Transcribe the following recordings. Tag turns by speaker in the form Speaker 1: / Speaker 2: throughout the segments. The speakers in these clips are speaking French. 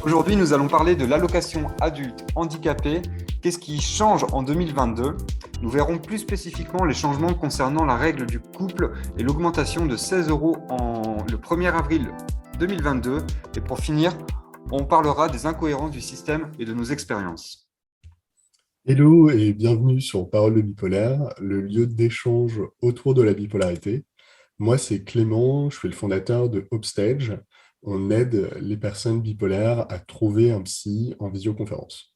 Speaker 1: Aujourd'hui, nous allons parler de l'allocation adulte handicapé. Qu'est-ce qui change en 2022? Nous verrons plus spécifiquement les changements concernant la règle du couple et l'augmentation de 16 euros le 1er avril 2022. Et pour finir, on parlera des incohérences du système et de nos expériences.
Speaker 2: Hello et bienvenue sur Parole de bipolaire, le lieu d'échange autour de la bipolarité. Moi, c'est Clément, je suis le fondateur de Upstage. On aide les personnes bipolaires à trouver un psy en visioconférence.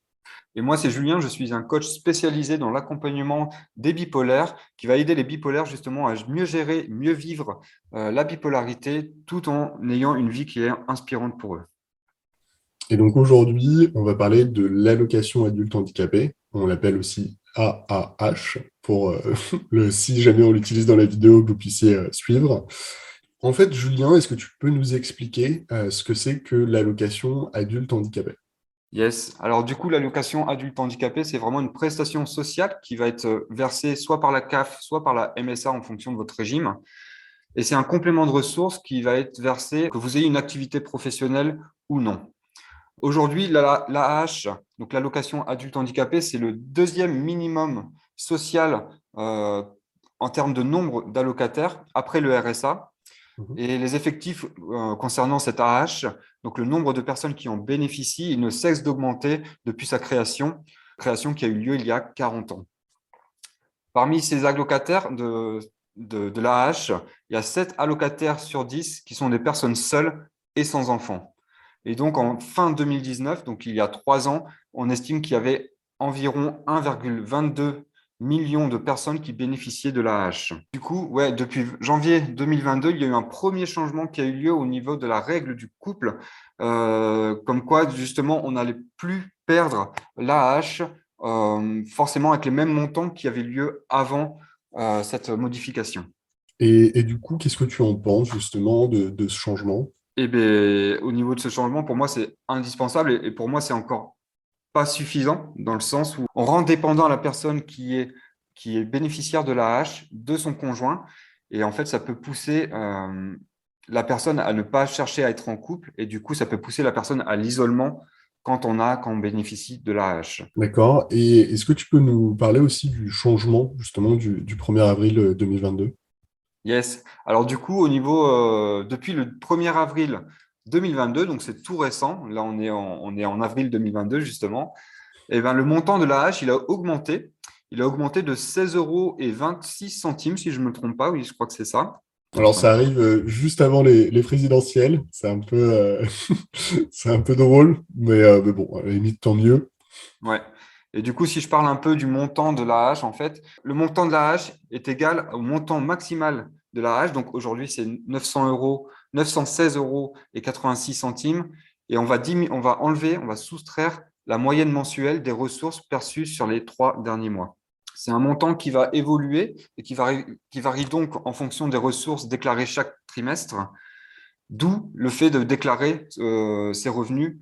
Speaker 1: Et moi, c'est Julien, je suis un coach spécialisé dans l'accompagnement des bipolaires qui va aider les bipolaires justement à mieux gérer, mieux vivre la bipolarité tout en ayant une vie qui est inspirante pour eux.
Speaker 2: Et donc aujourd'hui, on va parler de l'allocation adulte handicapé. On l'appelle aussi AAH pour si jamais on l'utilise dans la vidéo, que vous puissiez suivre. En fait, Julien, est-ce que tu peux nous expliquer ce que c'est que l'allocation adulte handicapé?
Speaker 1: Yes. Alors du coup, l'allocation adulte handicapé, c'est vraiment une prestation sociale qui va être versée soit par la CAF, soit par la MSA en fonction de votre régime. Et c'est un complément de ressources qui va être versé que vous ayez une activité professionnelle ou non. Aujourd'hui, l'AAH, donc l'allocation adulte handicapé, c'est le deuxième minimum social en termes de nombre d'allocataires après le RSA.
Speaker 2: Mhm.
Speaker 1: Et les effectifs concernant cette AH, donc le nombre de personnes qui en bénéficient, il ne cesse d'augmenter depuis sa création qui a eu lieu il y a 40 ans. Parmi ces allocataires de l'AH, il y a 7 allocataires sur 10 qui sont des personnes seules et sans enfants. Et donc, en fin 2019, donc il y a 3 ans, on estime qu'il y avait environ 1,22 million de personnes qui bénéficiaient de l'AH. Du coup, ouais, depuis janvier 2022, il y a eu un premier changement qui a eu lieu au niveau de la règle du couple, comme quoi, justement, on n'allait plus perdre l'AH forcément avec les mêmes montants qui avaient lieu avant cette modification.
Speaker 2: Et du coup, qu'est-ce que tu en penses justement de ce changement?
Speaker 1: Et bien, au niveau de ce changement, pour moi, c'est indispensable et pour moi, c'est encore pas suffisant dans le sens où on rend dépendant la personne qui est bénéficiaire de l'AH de son conjoint et en fait, ça peut pousser la personne à ne pas chercher à être en couple et du coup, ça peut pousser la personne à l'isolement quand on bénéficie de l'AH.
Speaker 2: D'accord. Et est-ce que tu peux nous parler aussi du changement justement du 1er avril 2022?
Speaker 1: Yes. Alors du coup, au niveau depuis le 1er avril 2022, donc c'est tout récent, là on est en avril 2022 justement, et ben, le montant de la hache, il a augmenté. Il a augmenté de 16 euros et 26 centimes, si je ne me trompe pas. Oui, je crois que c'est ça.
Speaker 2: Alors,
Speaker 1: Attends.
Speaker 2: ça arrive juste avant les présidentielles. C'est un peu, c'est un peu drôle, mais bon, à la limite, tant mieux.
Speaker 1: Ouais. Et du coup, si je parle un peu du montant de la hache, en fait, le montant de la hache est égal au montant maximal de la hache. Donc aujourd'hui, c'est 900 euros, 916 euros et 86 centimes. Et on va soustraire la moyenne mensuelle des ressources perçues sur les 3 derniers mois. C'est un montant qui va évoluer et qui varie donc en fonction des ressources déclarées chaque trimestre, d'où le fait de déclarer ses revenus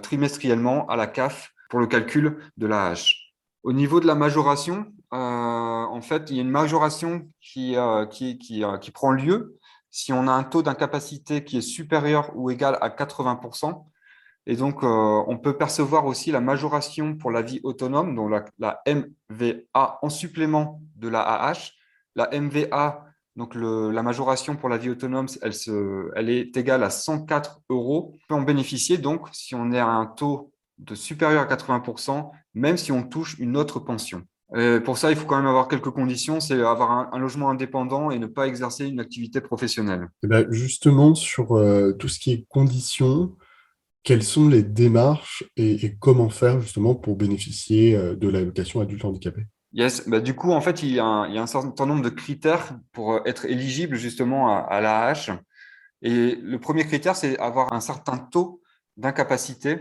Speaker 1: trimestriellement à la CAF pour le calcul de la hache. Au niveau de la majoration, en fait, il y a une majoration qui prend lieu si on a un taux d'incapacité qui est supérieur ou égal à 80%. Et donc, on peut percevoir aussi la majoration pour la vie autonome, donc la MVA en supplément de la AH. La MVA, donc la majoration pour la vie autonome, elle est égale à 104 euros. On peut en bénéficier donc si on est à un taux de supérieur à 80%, même si on touche une autre pension. Pour ça, il faut quand même avoir quelques conditions, c'est avoir un logement indépendant et ne pas exercer une activité professionnelle.
Speaker 2: Et ben, justement, sur tout ce qui est conditions, quelles sont les démarches et comment faire justement pour bénéficier de l'allocation adulte handicapé?
Speaker 1: Yes, bah, du coup, en fait, il y a un certain nombre de critères pour être éligible justement à l'AAH. Et le premier critère, c'est avoir un certain taux d'incapacité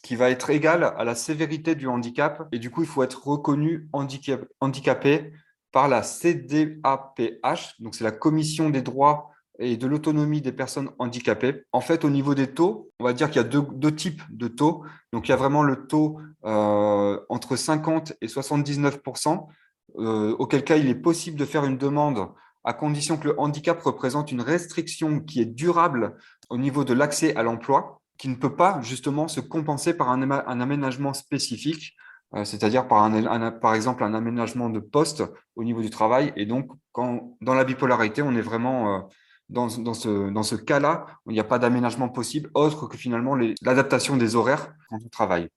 Speaker 1: qui va être égal à la sévérité du handicap. Et du coup, il faut être reconnu handicapé par la CDAPH, donc c'est la Commission des droits et de l'autonomie des personnes handicapées. En fait, au niveau des taux, on va dire qu'il y a deux types de taux. Donc, il y a vraiment le taux entre 50 et 79%, auquel cas il est possible de faire une demande à condition que le handicap représente une restriction qui est durable au niveau de l'accès à l'emploi. qui ne peut pas justement se compenser par un aménagement spécifique, c'est-à-dire par exemple un aménagement de poste au niveau du travail. Et donc, dans la bipolarité, on est vraiment dans ce cas-là, où il n'y a pas d'aménagement possible autre que finalement l'adaptation des horaires quand on travaille.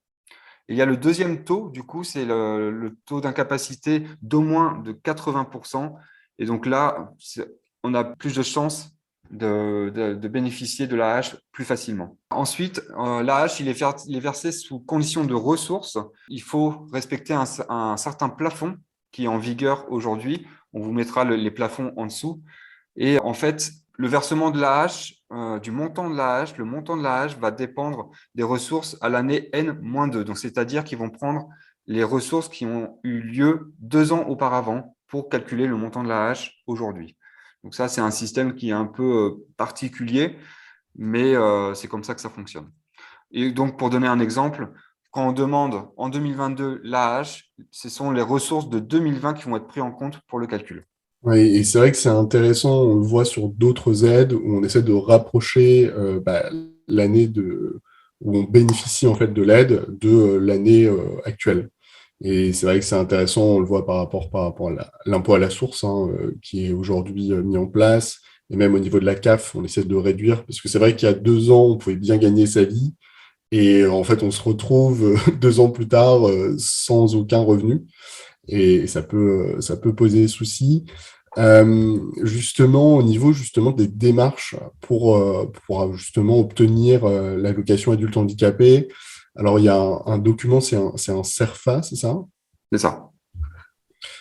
Speaker 1: Et il y a le deuxième taux, du coup, c'est le taux d'incapacité d'au moins de 80%. Et donc là, on a plus de chances de bénéficier de l'AH plus facilement. Ensuite, l'AH, il est versé sous condition de ressources. Il faut respecter un certain plafond qui est en vigueur aujourd'hui. On vous mettra les plafonds en dessous. Et en fait, le versement de l'AH, du montant de l'AH, le montant de l'AH va dépendre des ressources à l'année N-2. Donc, c'est-à-dire qu'ils vont prendre les ressources qui ont eu lieu 2 ans auparavant pour calculer le montant de l'AH aujourd'hui. Donc ça, c'est un système qui est un peu particulier, mais c'est comme ça que ça fonctionne. Et donc, pour donner un exemple, quand on demande en 2022 l'AH, ce sont les ressources de 2020 qui vont être prises en compte pour le calcul.
Speaker 2: Oui, et c'est vrai que c'est intéressant, on le voit sur d'autres aides où on essaie de rapprocher l'année où on bénéficie en fait de l'aide de l'année actuelle. Et c'est vrai que c'est intéressant, on le voit par rapport à l'impôt à la source hein, qui est aujourd'hui mis en place, et même au niveau de la CAF, on essaie de réduire, parce que c'est vrai qu'il y a 2 ans, on pouvait bien gagner sa vie, et en fait, on se retrouve 2 ans plus tard sans aucun revenu et ça peut poser souci. Justement, au niveau justement des démarches pour justement obtenir l'allocation adulte handicapé, alors il y a un document, c'est un CERFA, c'est ça?
Speaker 1: C'est ça.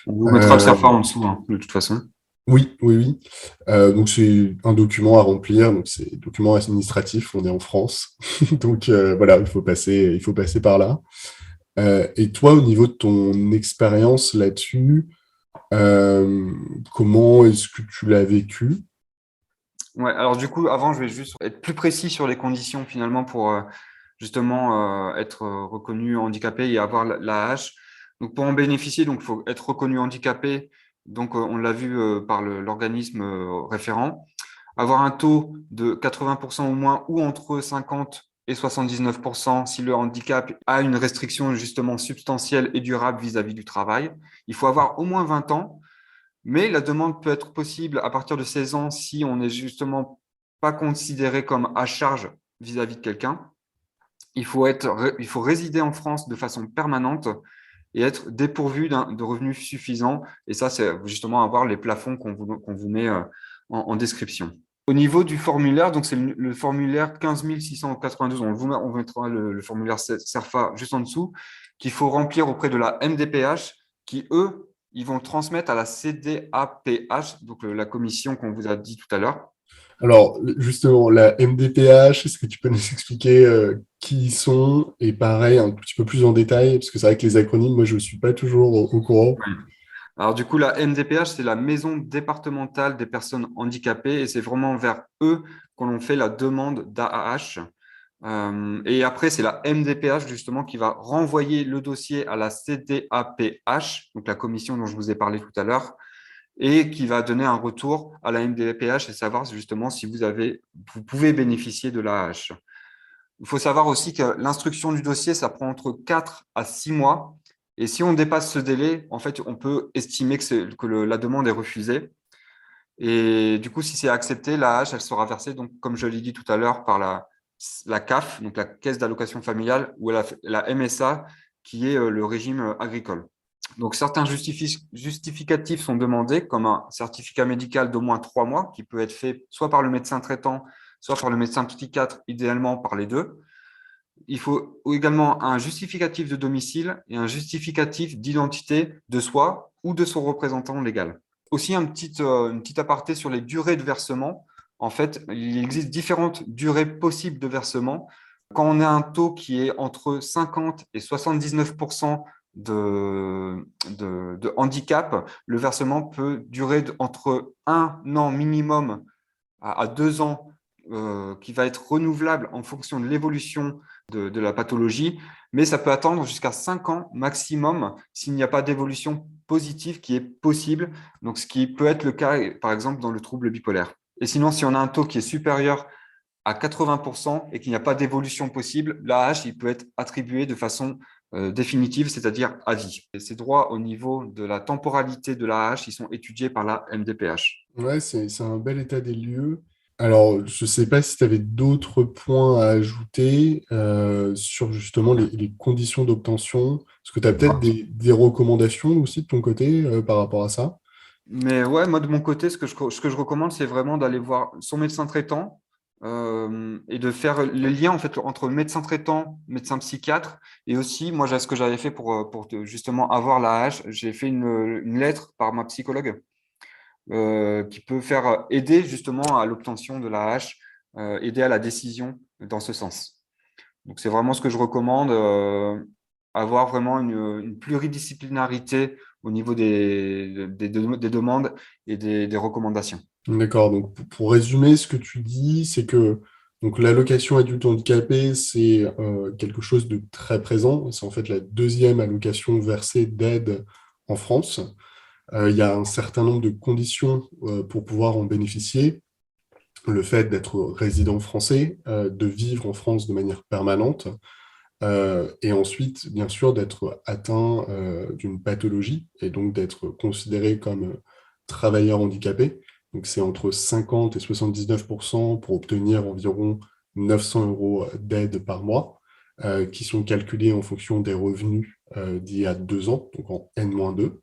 Speaker 1: On vous mettra le
Speaker 2: Euh,
Speaker 1: CERFA en dessous, hein, de toute façon.
Speaker 2: oui, oui, oui. Donc c'est un document à remplir, donc c'est document administratif, on est en France, donc voilà, il faut passer par là. Et toi, au niveau de ton expérience là-dessus, Euh, comment est-ce que tu l'as vécu?
Speaker 1: Ouais, alors du coup, avant, je vais juste être plus précis sur les conditions finalement pour justement être reconnu handicapé et avoir l'AH. Donc pour en bénéficier, donc il faut être reconnu handicapé. Donc on l'a vu par l'organisme référent. Avoir un taux de 80% au moins ou entre 50 et 79% si le handicap a une restriction justement substantielle et durable vis-à-vis du travail. Il faut avoir au moins 20 ans. Mais la demande peut être possible à partir de 16 ans si on n'est justement pas considéré comme à charge vis-à-vis de quelqu'un. Il faut résider en France de façon permanente et être dépourvu de revenus suffisants. Et ça, c'est justement avoir les plafonds qu'on vous met en description. Au niveau du formulaire, donc c'est le formulaire 15 692, on mettra le formulaire CERFA juste en dessous, qu'il faut remplir auprès de la MDPH, qui, eux, ils vont le transmettre à la CDAPH, donc la commission qu'on vous a dit tout à l'heure.
Speaker 2: Alors, justement, la MDPH, est-ce que tu peux nous expliquer qui ils sont? Et pareil, un petit peu plus en détail, parce que c'est vrai que les acronymes, moi, je ne suis pas toujours au courant.
Speaker 1: Alors, du coup, la MDPH, c'est la Maison départementale des personnes handicapées et c'est vraiment vers eux qu'on fait la demande d'AAH. Et après, c'est la MDPH justement qui va renvoyer le dossier à la CDAPH, donc la commission dont je vous ai parlé tout à l'heure, et qui va donner un retour à la MDPH et savoir justement si vous pouvez bénéficier de l'AAH. Il faut savoir aussi que l'instruction du dossier, ça prend entre 4 à 6 mois. Et si on dépasse ce délai, en fait, on peut estimer que la demande est refusée. Et du coup, si c'est accepté, l'AAH, elle sera versée, donc, comme je l'ai dit tout à l'heure, par la CAF, donc la Caisse d'allocation familiale, ou la MSA, qui est le régime agricole. Donc, certains justificatifs sont demandés, comme un certificat médical d'au moins 3 mois, qui peut être fait soit par le médecin traitant, soit par le médecin psychiatre, idéalement par les deux. Il faut également un justificatif de domicile et un justificatif d'identité de soi ou de son représentant légal. Aussi, une petite aparté sur les durées de versement. En fait, il existe différentes durées possibles de versement. Quand on a un taux qui est entre 50 et 79% de handicap, le versement peut durer entre 1 an minimum à 2 ans, qui va être renouvelable en fonction de l'évolution de la pathologie, mais ça peut attendre jusqu'à 5 ans maximum s'il n'y a pas d'évolution positive qui est possible, donc ce qui peut être le cas, par exemple, dans le trouble bipolaire. Et sinon, si on a un taux qui est supérieur à 80% et qu'il n'y a pas d'évolution possible, l'AAH, il peut être attribué de façon définitive, c'est-à-dire à vie. Et ces droits au niveau de la temporalité de l'AAH, ils sont étudiés par la MDPH.
Speaker 2: Ouais, c'est un bel état des lieux. Alors, je ne sais pas si tu avais d'autres points à ajouter sur justement les conditions d'obtention. Est-ce que tu as peut-être des recommandations aussi de ton côté par rapport à ça?
Speaker 1: Mais ouais, moi de mon côté, ce que je recommande, c'est vraiment d'aller voir son médecin traitant et de faire les liens en fait entre médecin traitant, médecin psychiatre et aussi, moi, ce que j'avais fait justement avoir la l'AH, j'ai fait une lettre par ma psychologue qui peut faire aider justement à l'obtention de la l'AH, aider à la décision dans ce sens. Donc c'est vraiment ce que je recommande, avoir vraiment une pluridisciplinarité au niveau des demandes et des recommandations.
Speaker 2: D'accord, donc pour résumer, ce que tu dis, c'est que donc, l'allocation adulte handicapé, c'est quelque chose de très présent. C'est en fait la deuxième allocation versée d'aide en France. Il y a un certain nombre de conditions pour pouvoir en bénéficier. Le fait d'être résident français, de vivre en France de manière permanente, et ensuite, bien sûr, d'être atteint d'une pathologie et donc d'être considéré comme travailleur handicapé. Donc, c'est entre 50 et 79% pour obtenir environ 900 euros d'aide par mois, qui sont calculés en fonction des revenus d'il y a 2 ans, donc en N-2.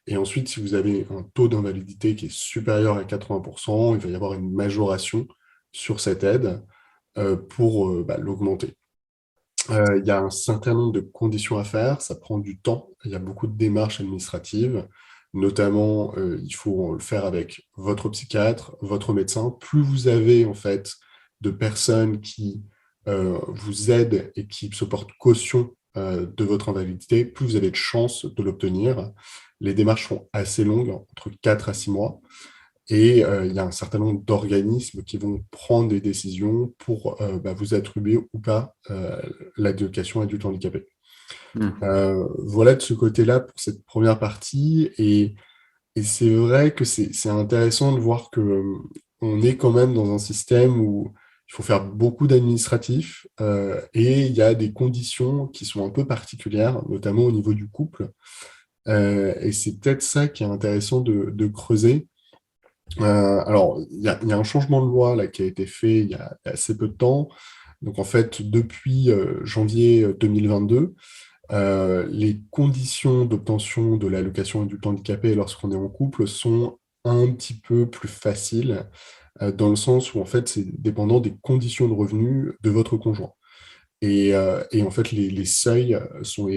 Speaker 2: Et ensuite, si vous avez un taux d'invalidité qui est supérieur à 80%, il va y avoir une majoration sur cette aide pour l'augmenter. Il y a un certain nombre de conditions à faire, ça prend du temps, il y a beaucoup de démarches administratives, notamment il faut le faire avec votre psychiatre, votre médecin. Plus vous avez en fait de personnes qui vous aident et qui se portent caution de votre invalidité, plus vous avez de chances de l'obtenir. Les démarches sont assez longues, entre 4 à 6 mois. Et il y a un certain nombre d'organismes qui vont prendre des décisions pour vous attribuer ou pas l'allocation adulte handicapé.
Speaker 1: Hmm.
Speaker 2: Voilà de ce côté-là pour cette première partie. Et c'est vrai que c'est intéressant de voir que on est quand même dans un système où il faut faire beaucoup d'administratifs et il y a des conditions qui sont un peu particulières, notamment au niveau du couple. Et c'est peut-être ça qui est intéressant de creuser. Alors, il y a un changement de loi là, qui a été fait il y a assez peu de temps. Donc, en fait, depuis janvier 2022, les conditions d'obtention de l'allocation adulte handicapé lorsqu'on est en couple sont un petit peu plus faciles, dans le sens où, en fait, c'est dépendant des conditions de revenus de votre conjoint. Et en fait, les seuils sont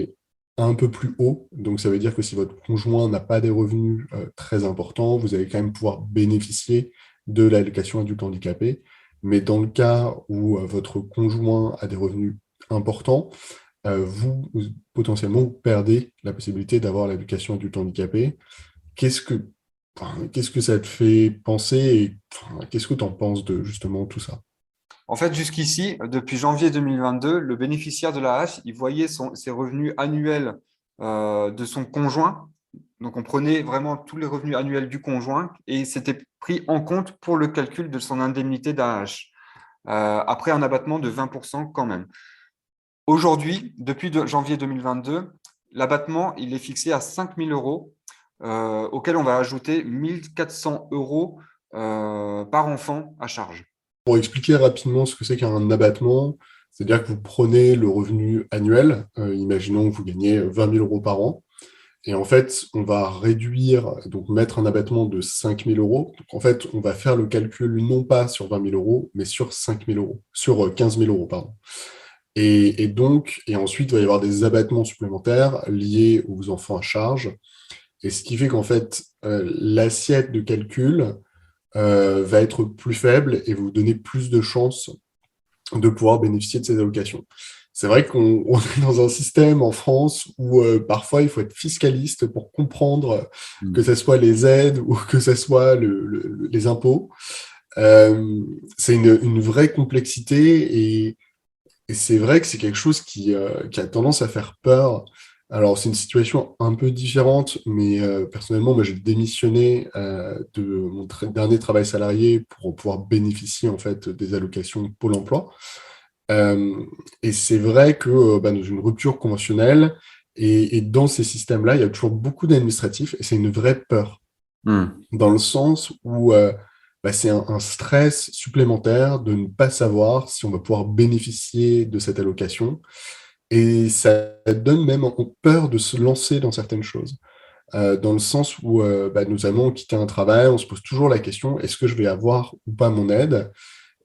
Speaker 2: un peu plus hauts. Donc, ça veut dire que si votre conjoint n'a pas des revenus très importants, vous allez quand même pouvoir bénéficier de l'allocation adulte handicapé. Mais dans le cas où votre conjoint a des revenus importants, potentiellement, vous perdez la possibilité d'avoir l'allocation adulte handicapé. Qu'est-ce que, qu'est-ce que ça te fait penser et qu'est-ce que tu en penses de justement tout ça?
Speaker 1: En fait, jusqu'ici, depuis janvier 2022, le bénéficiaire de la l'AH, il voyait ses revenus annuels de son conjoint. Donc, on prenait vraiment tous les revenus annuels du conjoint et c'était pris en compte pour le calcul de son indemnité d'AH, après un abattement de 20% quand même. Aujourd'hui, depuis janvier 2022, l'abattement il est fixé à 5 000 euros, auquel on va ajouter 1 400 euros par enfant à charge.
Speaker 2: Pour expliquer rapidement ce que c'est qu'un abattement, c'est-à-dire que vous prenez le revenu annuel, imaginons que vous gagnez 20 000 euros par an, et en fait, on va réduire, donc mettre un abattement de 5 000 euros. Donc en fait, on va faire le calcul non pas sur 20 000 euros, mais sur 5 000 euros, sur 15 000 euros, pardon. Et ensuite, il va y avoir des abattements supplémentaires liés aux enfants à charge. Et ce qui fait qu'en fait, l'assiette de calcul va être plus faible et vous donner plus de chances de pouvoir bénéficier de ces allocations. C'est vrai qu'on est dans un système en France où parfois il faut être fiscaliste pour comprendre que ce soit les aides ou que ce soit les impôts. C'est une vraie complexité et c'est vrai que c'est quelque chose qui a tendance à faire peur Alors, c'est une situation un peu différente, mais personnellement, moi, j'ai démissionné de mon dernier travail salarié pour pouvoir bénéficier en fait des allocations Pôle emploi. Euh, et c'est vrai que dans une rupture conventionnelle et dans ces systèmes-là, il y a toujours beaucoup d'administratifs et c'est une vraie peur
Speaker 1: Hmm.
Speaker 2: dans le sens où c'est un stress supplémentaire de ne pas savoir si on va pouvoir bénéficier de cette allocation. Et ça donne même peur de se lancer dans certaines choses, dans le sens où nous allons quitter un travail, on se pose toujours la question, est-ce que je vais avoir ou pas mon aide?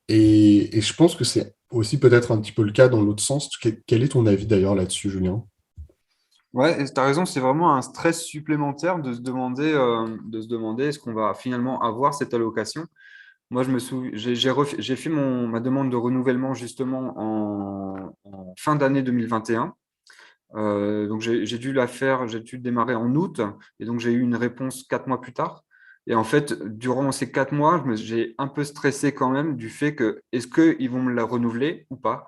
Speaker 2: Et je pense que c'est aussi peut-être un petit peu le cas dans l'autre sens. Quel est ton avis d'ailleurs là-dessus, Julien?
Speaker 1: Ouais, tu as raison, c'est vraiment un stress supplémentaire de se demander est-ce qu'on va finalement avoir cette allocation. Moi, je me souviens, j'ai fait ma demande de renouvellement justement en fin d'année 2021. Donc, j'ai dû la faire, j'ai dû démarrer en août, et donc j'ai eu une réponse 4 mois plus tard. Et en fait, durant ces 4 mois, j'ai un peu stressé quand même du fait que est-ce qu'ils vont me la renouveler ou pas?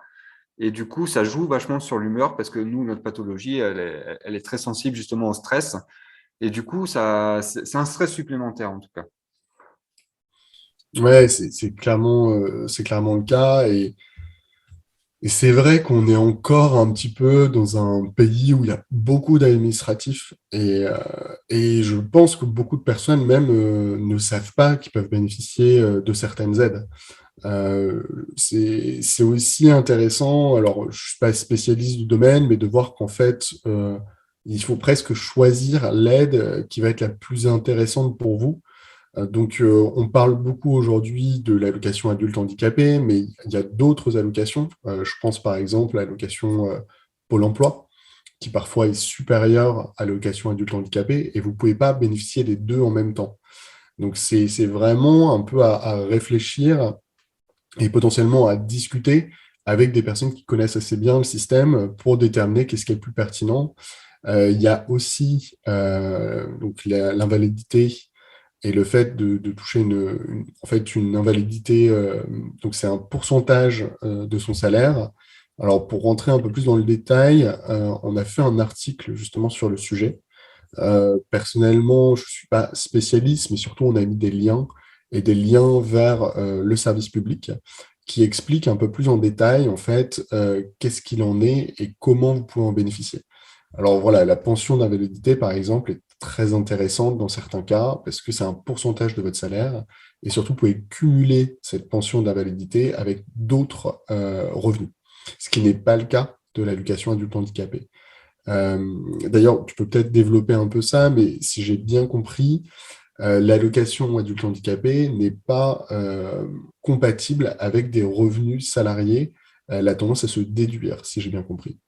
Speaker 1: Et du coup, ça joue vachement sur l'humeur parce que nous, notre pathologie, elle est très sensible justement au stress. Et du coup, c'est un stress supplémentaire en tout cas.
Speaker 2: Ouais, c'est clairement le cas. Et c'est vrai qu'on est encore un petit peu dans un pays où il y a beaucoup d'administratifs et je pense que beaucoup de personnes même ne savent pas qu'ils peuvent bénéficier de certaines aides. Euh, c'est aussi intéressant, alors je suis pas spécialiste du domaine, mais de voir qu'en fait, il faut presque choisir l'aide qui va être la plus intéressante pour vous. On parle beaucoup aujourd'hui de l'allocation adulte handicapé, mais il y a d'autres allocations. Je pense par exemple à l'allocation Pôle emploi, qui parfois est supérieure à l'allocation adulte handicapé, et vous ne pouvez pas bénéficier des deux en même temps. Donc, c'est vraiment un peu à réfléchir et potentiellement à discuter avec des personnes qui connaissent assez bien le système pour déterminer qu'est-ce qui est le plus pertinent. Il y a aussi donc l'invalidité et le fait de toucher en fait, une invalidité, donc c'est un pourcentage de son salaire. Alors, pour rentrer un peu plus dans le détail, on a fait un article justement sur le sujet. Personnellement, je ne suis pas spécialiste, mais surtout, on a mis des liens et des liens vers le service public qui expliquent un peu plus en détail, en fait, qu'est-ce qu'il en est et comment vous pouvez en bénéficier. Alors voilà, la pension d'invalidité, par exemple, est très intéressante dans certains cas parce que c'est un pourcentage de votre salaire et surtout, vous pouvez cumuler cette pension d'invalidité avec d'autres revenus, ce qui n'est pas le cas de l'allocation adulte handicapé. D'ailleurs, tu peux peut-être développer un peu ça, mais si j'ai bien compris, l'allocation adulte handicapé n'est pas compatible avec des revenus salariés. Elle a tendance à se déduire, si j'ai bien compris.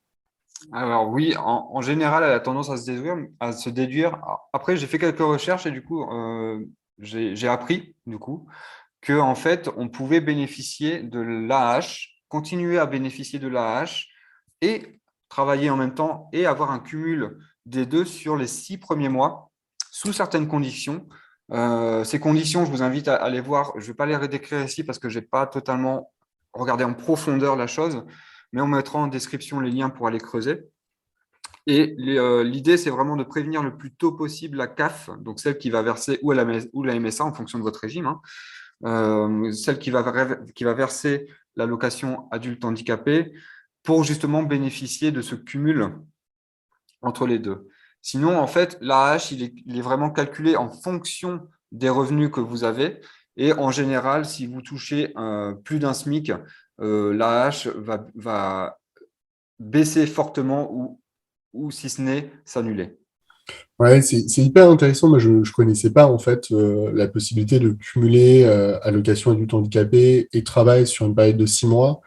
Speaker 1: Alors oui, en général, elle a tendance à se déduire. Après, j'ai fait quelques recherches et du coup, j'ai appris du coup que en fait, on pouvait bénéficier de l'AH, continuer à bénéficier de l'AH et travailler en même temps et avoir un cumul des deux sur les 6 premiers mois sous certaines conditions. Ces conditions, je vous invite à les voir. Je ne vais pas les redécrire ici parce que je n'ai pas totalement regardé en profondeur la chose, mais on mettra en description les liens pour aller creuser. Et l'idée, c'est vraiment de prévenir le plus tôt possible la CAF, donc celle qui va verser, ou la MSA en fonction de votre régime, hein, celle qui va verser l'allocation adulte handicapé pour justement bénéficier de ce cumul entre les deux. Sinon, en fait, l'AH, il est vraiment calculé en fonction des revenus que vous avez. Et en général, si vous touchez plus d'un SMIC, l'AH va baisser fortement ou si ce n'est s'annuler.
Speaker 2: Ouais, c'est hyper intéressant. Moi, je ne connaissais pas en fait la possibilité de cumuler allocation adulte handicapé et travail sur une période de 6 mois.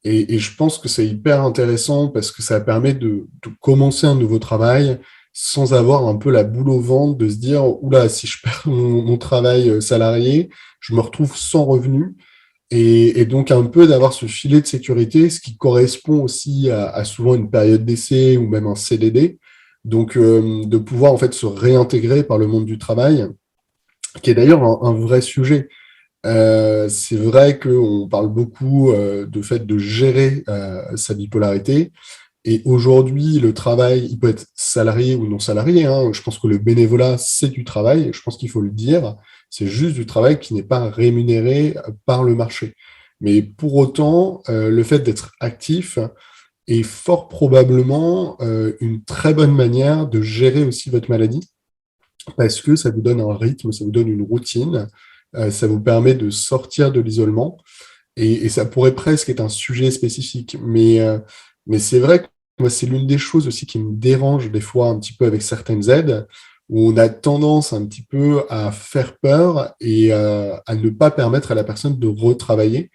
Speaker 2: Et je pense que c'est hyper intéressant parce que ça permet de commencer un nouveau travail sans avoir un peu la boule au ventre, de se dire, oula, si je perds mon travail salarié, je me retrouve sans revenu. Et donc un peu d'avoir ce filet de sécurité, ce qui correspond aussi à souvent une période d'essai ou même un CDD. Donc de pouvoir en fait se réintégrer par le monde du travail, qui est d'ailleurs un vrai sujet. C'est vrai qu'on parle beaucoup de fait de gérer sa bipolarité. Et aujourd'hui, le travail, il peut être salarié ou non salarié, hein. Je pense que le bénévolat, c'est du travail. Je pense qu'il faut le dire. C'est juste du travail qui n'est pas rémunéré par le marché. Mais pour autant, le fait d'être actif est fort probablement une très bonne manière de gérer aussi votre maladie parce que ça vous donne un rythme, ça vous donne une routine, ça vous permet de sortir de l'isolement et ça pourrait presque être un sujet spécifique. Mais c'est vrai que moi, c'est l'une des choses aussi qui me dérange des fois un petit peu avec certaines aides, où on a tendance un petit peu à faire peur et à ne pas permettre à la personne de retravailler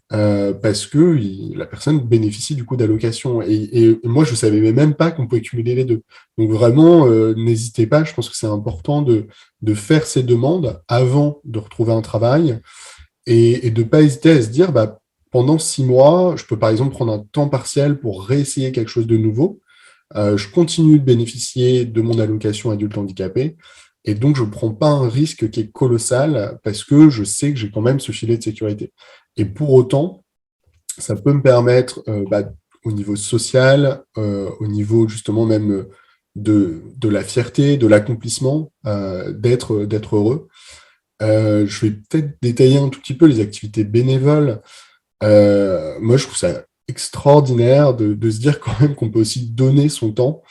Speaker 2: parce que la personne bénéficie du coup d'allocation. Et moi, je savais même pas qu'on pouvait cumuler les deux. Donc vraiment, n'hésitez pas, je pense que c'est important de faire ces demandes avant de retrouver un travail et de ne pas hésiter à se dire, bah, pendant 6 mois, je peux par exemple prendre un temps partiel pour réessayer quelque chose de nouveau. Je continue de bénéficier de mon allocation adulte handicapé. Et donc, je ne prends pas un risque qui est colossal parce que je sais que j'ai quand même ce filet de sécurité. Et pour autant, ça peut me permettre, bah, au niveau social, au niveau justement même de la fierté, de l'accomplissement, d'être heureux. Je vais peut-être détailler un tout petit peu les activités bénévoles. Moi, je trouve ça extraordinaire de se dire quand même qu'on peut aussi donner son temps.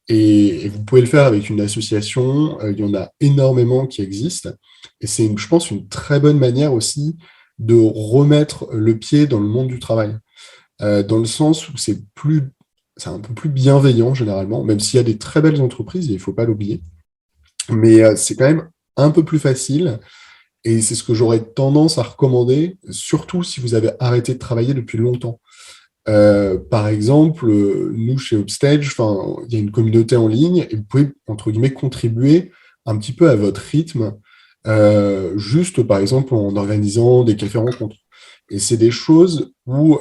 Speaker 2: Et vous pouvez le faire avec une association. Il y en a énormément qui existent. Et c'est, je pense, une très bonne manière aussi de remettre le pied dans le monde du travail. Dans le sens où c'est un peu plus bienveillant généralement, même s'il y a des très belles entreprises, et il ne faut pas l'oublier. Mais c'est quand même un peu plus facile et c'est ce que j'aurais tendance à recommander, surtout si vous avez arrêté de travailler depuis longtemps. Par exemple, nous, chez Upstage, enfin, il y a une communauté en ligne et vous pouvez, entre guillemets, contribuer un petit peu à votre rythme, juste, par exemple, en organisant des cafés-rencontres. Et c'est des choses où,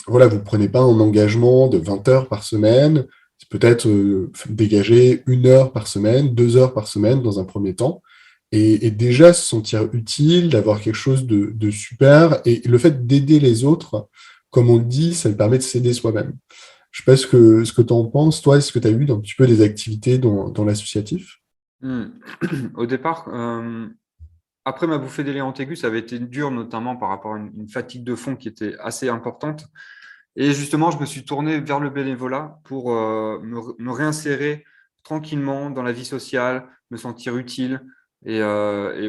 Speaker 2: voilà, vous ne prenez pas un engagement de 20 heures par semaine, c'est peut-être dégager 1 heure par semaine, 2 heures par semaine dans un premier temps et déjà se sentir utile, d'avoir quelque chose de super. Et le fait d'aider les autres, comme on le dit, ça me permet de s'aider soi-même. Je ne sais pas ce que tu en penses, toi, est-ce que tu as eu un petit peu des activités dans l'associatif?
Speaker 1: Hmm. Au départ, après ma bouffée d'éléphant aigu, ça avait été dur, notamment par rapport à une fatigue de fond qui était assez importante. Et justement, je me suis tourné vers le bénévolat pour me réinsérer tranquillement dans la vie sociale, me sentir utile. Et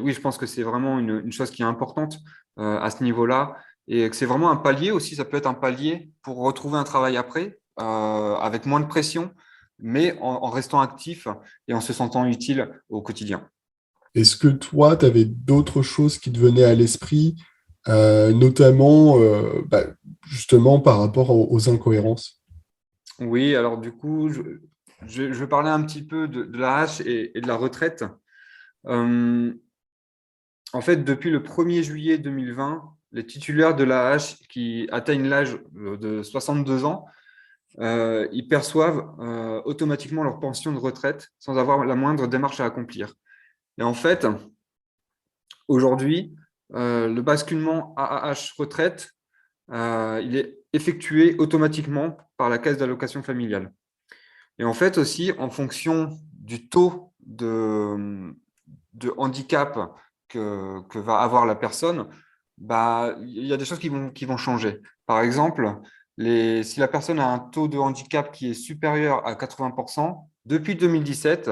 Speaker 1: oui, je pense que c'est vraiment une chose qui est importante à ce niveau-là. Et que c'est vraiment un palier aussi, ça peut être un palier pour retrouver un travail après, avec moins de pression, mais en restant actif et en se sentant utile au quotidien.
Speaker 2: Est-ce que toi, tu avais d'autres choses qui te venaient à l'esprit, notamment bah, justement par rapport aux incohérences?
Speaker 1: Oui, alors du coup, je vais parler un petit peu de la hache et de la retraite. Euh, En fait, depuis le 1er juillet 2020, les titulaires de l'AH qui atteignent l'âge de 62 ans, ils perçoivent automatiquement leur pension de retraite sans avoir la moindre démarche à accomplir. Et en fait, aujourd'hui, le basculement AAH retraite, il est effectué automatiquement par la caisse d'allocation familiale. Et en fait aussi, en fonction du taux de handicap que va avoir la personne, bah, il y a des choses qui vont changer. Par exemple, si la personne a un taux de handicap qui est supérieur à 80%, depuis 2017,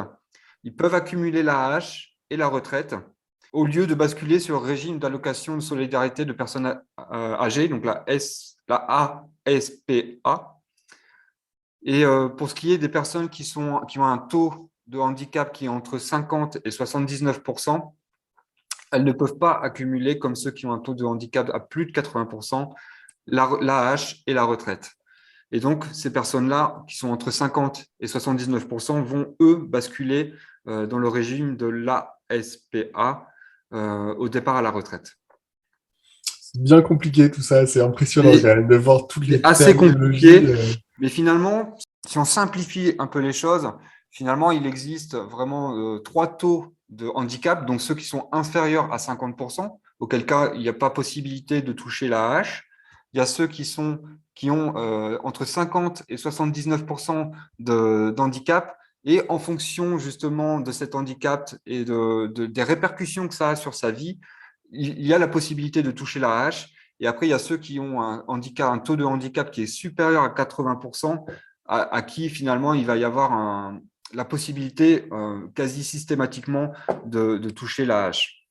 Speaker 1: ils peuvent accumuler la AH et la retraite au lieu de basculer sur le régime d'allocation de solidarité de personnes âgées, donc la ASPA. Et pour ce qui est des personnes qui ont un taux de handicap qui est entre 50 et 79%, elles ne peuvent pas accumuler, comme ceux qui ont un taux de handicap à plus de 80%, l'AH et la retraite. Et donc, ces personnes-là, qui sont entre 50 et 79%, vont, eux, basculer dans le régime de l'ASPA au départ à la retraite.
Speaker 2: C'est bien compliqué tout ça, c'est impressionnant quand
Speaker 1: Et
Speaker 2: même de voir toutes
Speaker 1: c'est
Speaker 2: les
Speaker 1: assez
Speaker 2: terminologies.
Speaker 1: compliqué, mais finalement, si on simplifie un peu les choses, finalement, il existe vraiment 3 taux de handicap, donc ceux qui sont inférieurs à 50%, auquel cas il n'y a pas possibilité de toucher la hache. il y a ceux qui ont entre 50 et 79% d'handicap. Et en fonction justement de cet handicap et des répercussions que ça a sur sa vie, il y a la possibilité de toucher la hache. Et après, il y a ceux qui ont un taux de handicap qui est supérieur à 80%, à qui finalement il va y avoir la possibilité quasi systématiquement de toucher la hache.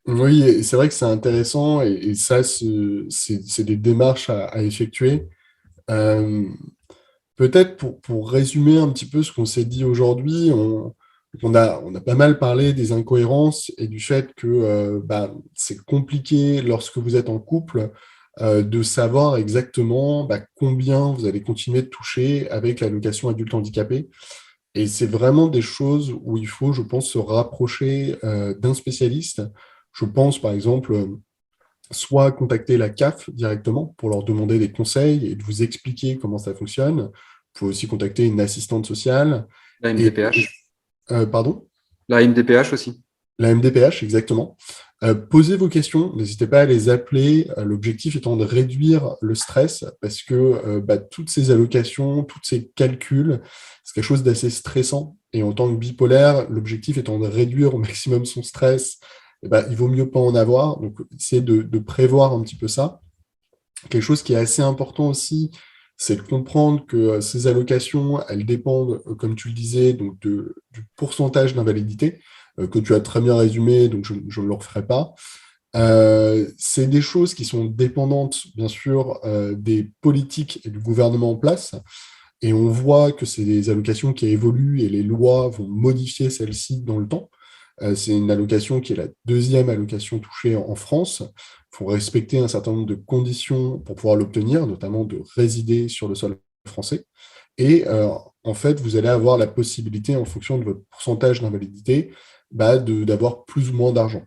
Speaker 2: Oui, et c'est vrai que c'est intéressant et ça, c'est des démarches à effectuer. Euh, Peut-être pour résumer un petit peu ce qu'on s'est dit aujourd'hui, on a pas mal parlé des incohérences et du fait que c'est compliqué lorsque vous êtes en couple de savoir exactement combien vous allez continuer de toucher avec l'allocation adulte handicapé. Et c'est vraiment des choses où il faut, je pense, se rapprocher d'un spécialiste. Je pense, par exemple, soit contacter la CAF directement pour leur demander des conseils et de vous expliquer comment ça fonctionne. Vous pouvez aussi contacter une assistante sociale.
Speaker 1: La
Speaker 2: Et,
Speaker 1: MDPH.
Speaker 2: pardon?
Speaker 1: La MDPH aussi.
Speaker 2: La MDPH, exactement. Posez vos questions, n'hésitez pas à les appeler. L'objectif étant de réduire le stress parce que toutes ces allocations, tous ces calculs, c'est quelque chose d'assez stressant. Et en tant que bipolaire, l'objectif étant de réduire au maximum son stress, il vaut mieux pas en avoir. Donc, essayez de prévoir un petit peu ça. Quelque chose qui est assez important aussi, c'est de comprendre que ces allocations, elles dépendent, comme tu le disais, donc du pourcentage d'invalidité, que tu as très bien résumé, donc je ne le referai pas. C'est des choses qui sont dépendantes, bien sûr, des politiques et du gouvernement en place. Et on voit que c'est des allocations qui évoluent et les lois vont modifier celles-ci dans le temps. C'est une allocation qui est la deuxième allocation touchée en France. Il faut respecter un certain nombre de conditions pour pouvoir l'obtenir, notamment de résider sur le sol français. Et en fait, vous allez avoir la possibilité, en fonction de votre pourcentage d'invalidité, d'avoir plus ou moins d'argent.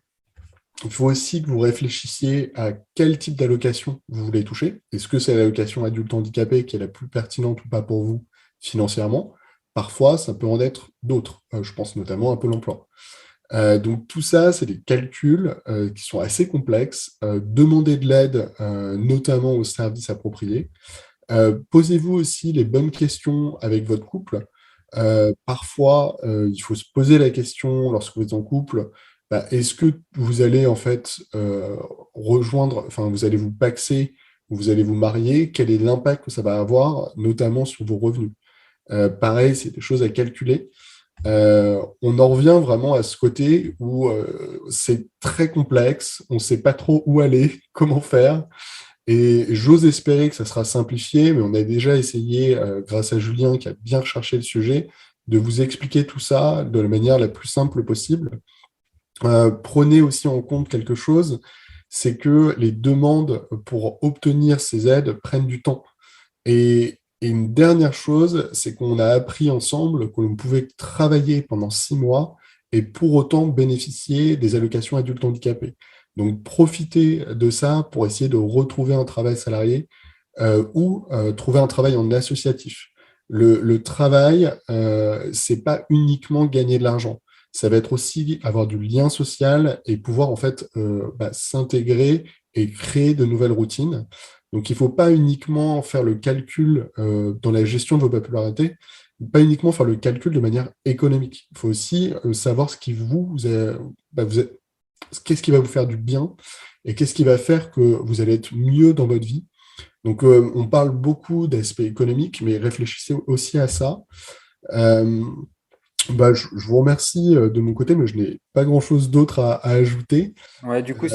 Speaker 2: Il faut aussi que vous réfléchissiez à quel type d'allocation vous voulez toucher. Est-ce que c'est l'allocation adulte handicapé qui est la plus pertinente ou pas pour vous financièrement? Parfois, ça peut en être d'autres. Je pense notamment à Pôle emploi. Donc tout ça, c'est des calculs qui sont assez complexes. Demandez de l'aide, notamment aux services appropriés. Posez-vous aussi les bonnes questions avec votre couple. Parfois, il faut se poser la question lorsque vous êtes en couple, est-ce que vous allez en fait rejoindre, enfin vous allez vous paxer, vous allez vous marier, quel est l'impact que ça va avoir, notamment sur vos revenus. Pareil, c'est des choses à calculer. On en revient vraiment à ce côté où c'est très complexe, on ne sait pas trop où aller, comment faire. Et j'ose espérer que ça sera simplifié, mais on a déjà essayé, grâce à Julien qui a bien recherché le sujet, de vous expliquer tout ça de la manière la plus simple possible. Prenez aussi en compte quelque chose, c'est que les demandes pour obtenir ces aides prennent du temps. Et une dernière chose, c'est qu'on a appris ensemble que l'on pouvait travailler pendant 6 mois et pour autant bénéficier des allocations adultes handicapés. Donc, profitez de ça pour essayer de retrouver un travail salarié ou trouver un travail en associatif. Le travail, c'est pas uniquement gagner de l'argent. Ça va être aussi avoir du lien social et pouvoir en fait s'intégrer et créer de nouvelles routines. Donc, il ne faut pas uniquement faire le calcul dans la gestion de vos popularités, pas uniquement faire le calcul de manière économique. Il faut aussi savoir ce qui qu'est-ce qui va vous faire du bien et qu'est-ce qui va faire que vous allez être mieux dans votre vie. Donc, on parle beaucoup d'aspect économique, mais réfléchissez aussi à ça. Je vous remercie de mon côté, mais je n'ai pas grand-chose d'autre à ajouter.
Speaker 1: Ouais, du coup,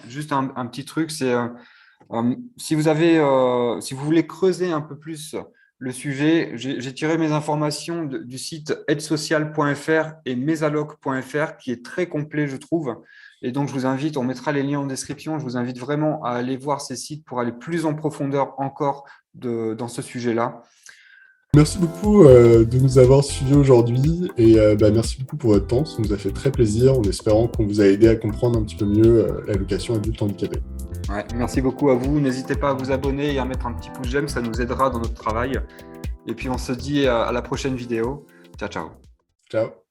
Speaker 1: juste un petit truc, c'est si si vous voulez creuser un peu plus le sujet, j'ai tiré mes informations du site aidesocial.fr et mesalloc.fr qui est très complet, je trouve. Et donc, je vous invite, on mettra les liens en description, je vous invite vraiment à aller voir ces sites pour aller plus en profondeur encore dans ce sujet-là.
Speaker 2: Merci beaucoup de nous avoir suivis aujourd'hui et merci beaucoup pour votre temps. Ça nous a fait très plaisir en espérant qu'on vous a aidé à comprendre un petit peu mieux l'allocation adulte handicapé.
Speaker 1: Ouais, merci beaucoup à vous. N'hésitez pas à vous abonner et à mettre un petit pouce j'aime, ça nous aidera dans notre travail. Et puis on se dit à la prochaine vidéo. Ciao, ciao.
Speaker 2: Ciao.